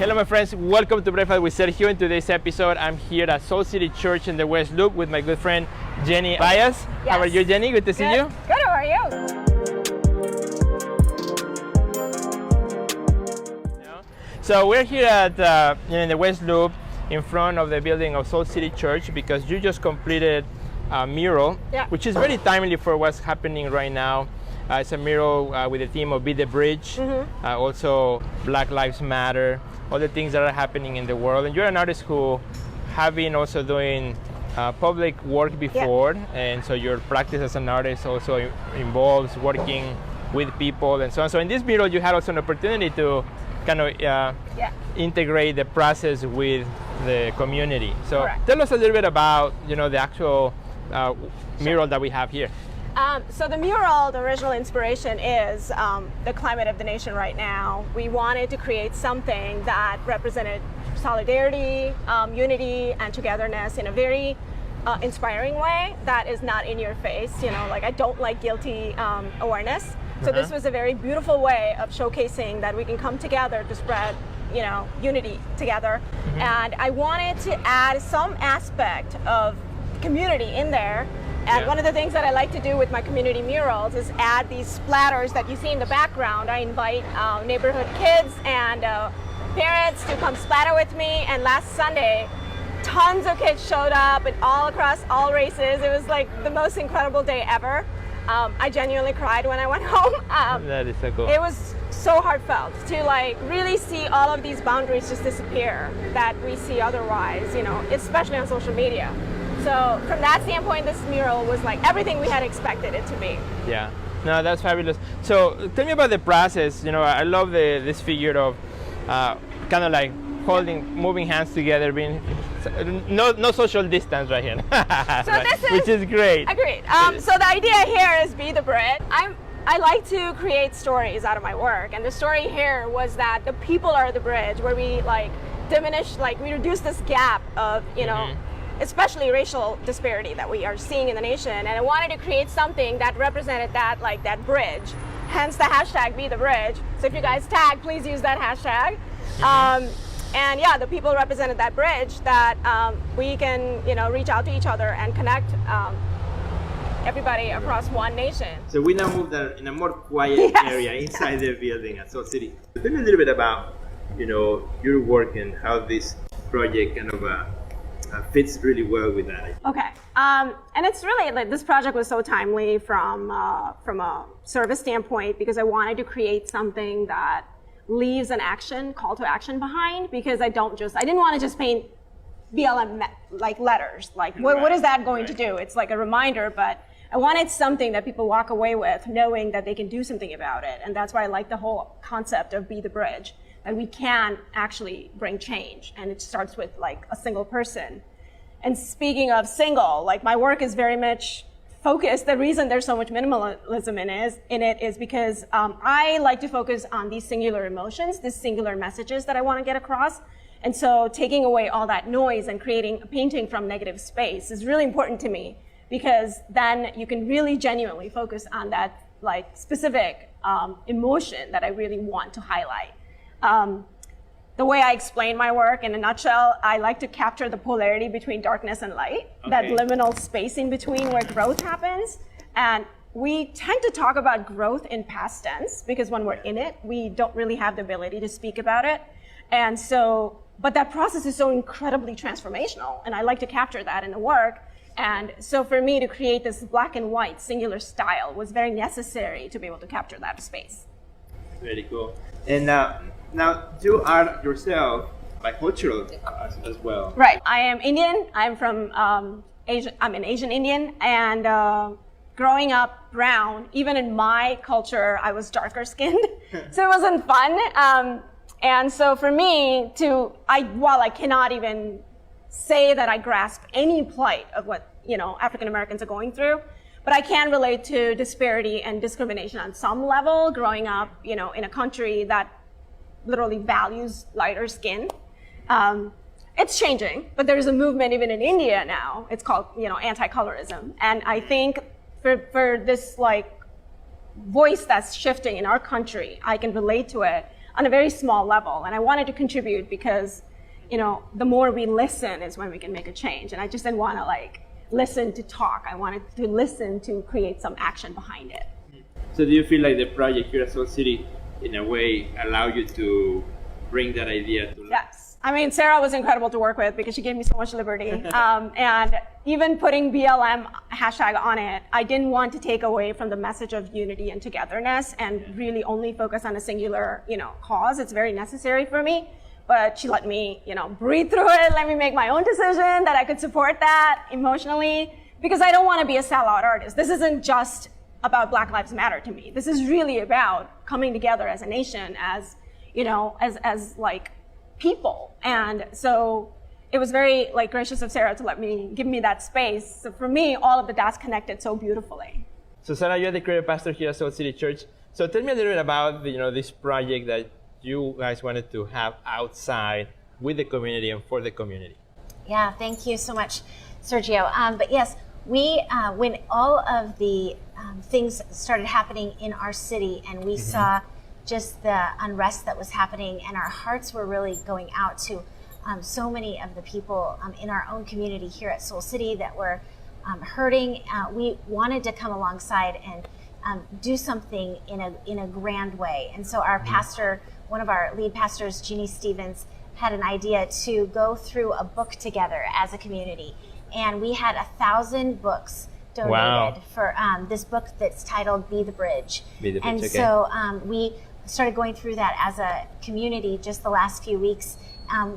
Hello, my friends. Welcome to Breakfast with Sergio. In today's episode, I'm here at Salt City Church in the West Loop with my good friend, Jenny Vyas. Yes. How are you, Jenny? Good to see you. Good, how are you? So we're here at in the West Loop in front of the building of Salt City Church because you just completed a mural, which is very timely for what's happening right now. It's a mural with the theme of Be the Bridge, also Black Lives Matter, all the things that are happening in the world. And you're an artist who have been also doing public work before, and so your practice as an artist also involves working with people and so on. So in this mural, you had also an opportunity to kind of integrate the process with the community. So tell us a little bit about the actual mural that we have here. So the mural, the original inspiration is the climate of the nation right now. We wanted to create something that represented solidarity, unity, and togetherness in a very inspiring way that is not in your face. Like I don't like guilty awareness. So this was a very beautiful way of showcasing that we can come together to spread, unity together. And I wanted to add some aspect of community in there. And one of the things that I like to do with my community murals is add these splatters that you see in the background. I invite neighborhood kids and parents to come splatter with me. And last Sunday, tons of kids showed up and all across all races. It was like the most incredible day ever. I genuinely cried when I went home. That is so cool. It was so heartfelt to really see all of these boundaries just disappear that we see otherwise, especially on social media. So from that standpoint, this mural was like everything we had expected it to be. Yeah, no, that's fabulous. So tell me about the process. I love this figure of kind of like moving hands together, being no social distance right here. So this which is great. Agreed. So the idea here is be the bridge. I like to create stories out of my work, and the story here was that the people are the bridge, where we we reduce this gap of especially racial disparity that we are seeing in the nation. And I wanted to create something that represented that, that bridge. Hence the hashtag Be the Bridge. So if you guys tag, please use that hashtag. And yeah, the people represented that bridge that we can, reach out to each other and connect everybody across one nation. So we now moved in a more quiet area inside the building at Salt City. Tell me a little bit about, your work and how this project kind of fits really well with that. Okay, and it's really this project was so timely from a service standpoint because I wanted to create something that leaves an call to action behind, because I didn't want to just paint BLM letters. What is that going to do? It's like a reminder, but I wanted something that people walk away with knowing that they can do something about it, and that's why I like the whole concept of Be the Bridge. And we can actually bring change, and it starts with a single person. And speaking of single, my work is very much focused. The reason there's so much minimalism in it is because I like to focus on these singular emotions, these singular messages that I want to get across. And so taking away all that noise and creating a painting from negative space is really important to me, because then you can really genuinely focus on that specific emotion that I really want to highlight. The way I explain my work in a nutshell, I like to capture the polarity between darkness and light, that liminal space in between where growth happens. And we tend to talk about growth in past tense because when we're in it, we don't really have the ability to speak about it. And so, but that process is so incredibly transformational, and I like to capture that in the work. And so for me to create this black and white singular style was very necessary to be able to capture that space. Very cool. And now you are yourself bicultural as well. Right. I am Indian. I'm from Asia. I'm an Asian Indian, and growing up brown, even in my culture, I was darker skinned, so it wasn't fun. And so for me, while I cannot even say that I grasp any plight of what African Americans are going through, but I can relate to disparity and discrimination on some level. Growing up, in a country that literally values lighter skin. It's changing, but there's a movement even in India now. It's called, anti-colorism. And I think for this voice that's shifting in our country, I can relate to it. on a very small level. And I wanted to contribute because, you know, the more we listen is when we can make a change. And I just didn't want to like listen to talk. I wanted to listen to create some action behind it. So do you feel like the project here at Soul City, in a way, allow you to bring that idea to life? Yes. I mean, Sarah was incredible to work with because she gave me so much liberty. And even putting BLM hashtag on it, I didn't want to take away from the message of unity and togetherness and really only focus on a singular, you know, cause. It's very necessary for me. But she let me, you know, breathe through it, let me make my own decision that I could support that emotionally, because I don't want to be a sellout artist. This isn't just about Black Lives Matter to me. This is really about coming together as a nation, as, you know, as like people. And so it was very like gracious of Sarah to give me that space. So for me, all of the dots connected so beautifully. So Sarah, you're the creative pastor here at Soul City Church. So tell me a little bit about this project that you guys wanted to have outside with the community and for the community. Yeah, thank you so much, Sergio. But yes, we when all of the things started happening in our city, and we saw just the unrest that was happening, and our hearts were really going out to so many of the people in our own community here at Soul City that were hurting. We wanted to come alongside and do something in a grand way. And so our pastor, one of our lead pastors, Jenny Vyas, had an idea to go through a book together as a community. And we had 1,000 books donated for this book that's titled Be the Bridge. And so we started going through that as a community just the last few weeks,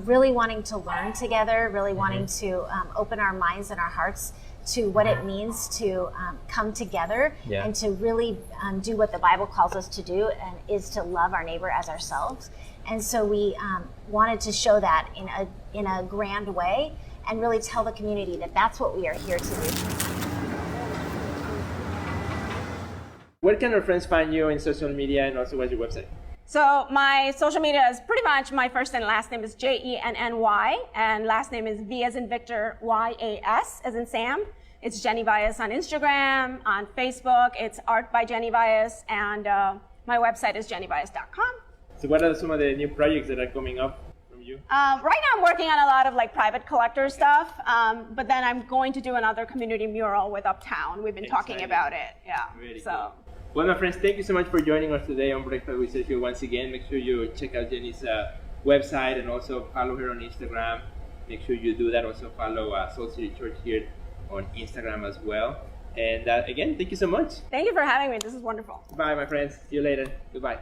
really wanting to learn together, really wanting to open our minds and our hearts to what it means to come together and to really do what the Bible calls us to do, and is to love our neighbor as ourselves. And so we wanted to show that in a grand way and really tell the community that that's what we are here to do. Where can our friends find you in social media, and also what's your website? So my social media is pretty much my first and last name is Jenny, and last name is V as in Victor, Y-A-S as in Sam. It's Jenny Vyas on Instagram, on Facebook. It's Art by Jenny Vyas, and my website is jennyvyas.com. So what are some of the new projects that are coming up from you? Right now I'm working on a lot of like private collector stuff, but then I'm going to do another community mural with Uptown. We've been talking about it. Yeah. Really cool. Well, my friends, thank you so much for joining us today on Breakfast with Sergio once again. Make sure you check out Jenny's website and also follow her on Instagram. Make sure you do that. Also follow Soul City Church here on Instagram as well. And again, thank you so much. Thank you for having me. This is wonderful. Bye, my friends. See you later. Goodbye.